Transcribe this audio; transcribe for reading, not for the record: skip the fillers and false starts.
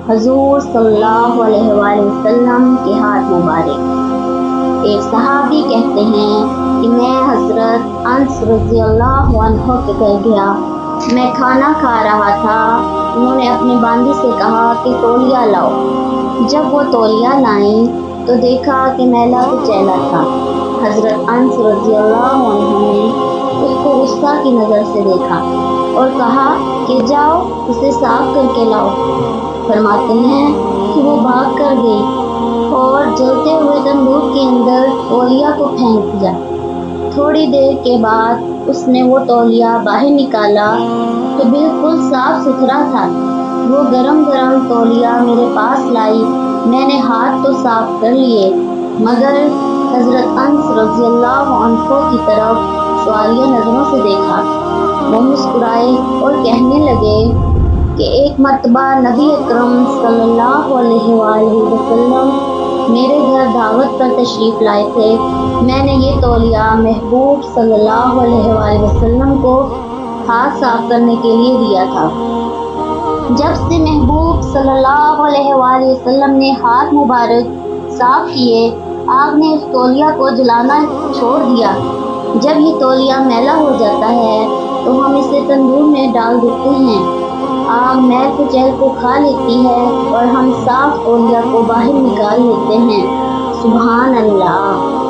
हुजूर सल्लल्लाहु अलैहि वसल्लम के हाथ मुबारक। एक सहाबी कहते हैं कि मैं हज़रत अनस रज़ियल्लाहु अन्हु के घर गया। मैं खाना खा रहा था। उन्होंने अपनी बांदी से कहा कि तौलिया लाओ। जब वो तौलिया लाई तो देखा कि मैला कुचैला था। हज़रत अनस रज़ियल्लाहु अन्हु ने उसको गुस्सा की नज़र से देखा और कहा कि जाओ इसे साफ करके लाओ। फरमाते हैं कि वो भाग कर गई और जलते हुए तंदूर के अंदर तौलिया को फेंक दिया। थोड़ी देर के बाद उसने वो तौलिया बाहर निकाला तो बिल्कुल साफ सुथरा था। वो गरम गरम तौलिया मेरे पास लाई। मैंने हाथ तो साफ कर लिए मगर हज़रत अनस रज़ियल्लाहु अन्हु की तरफ सवालिया नज़रों से देखा। वो मुस्कुराए और कहने लगे कि एक मर्तबा नबी अकरम सल्लल्लाहु अलैहि वसल्लम मेरे घर दावत पर तशरीफ़ लाए थे। मैंने ये तौलिया महबूब सल्लल्लाहु अलैहि वसल्लम को हाथ साफ करने के लिए दिया था। जब से महबूब सल्लल्लाहु अलैहि वसल्लम ने हाथ मुबारक साफ किए, आग ने उस तौलिया को जलाना छोड़ दिया। जब ये तौलिया मैला हो जाता है तो हम इसे तंदूर में डाल देते हैं। आग मैल कुचैल को खा लेती है और हम साफ तौलिया को बाहर निकाल लेते हैं। सुभान अल्लाह।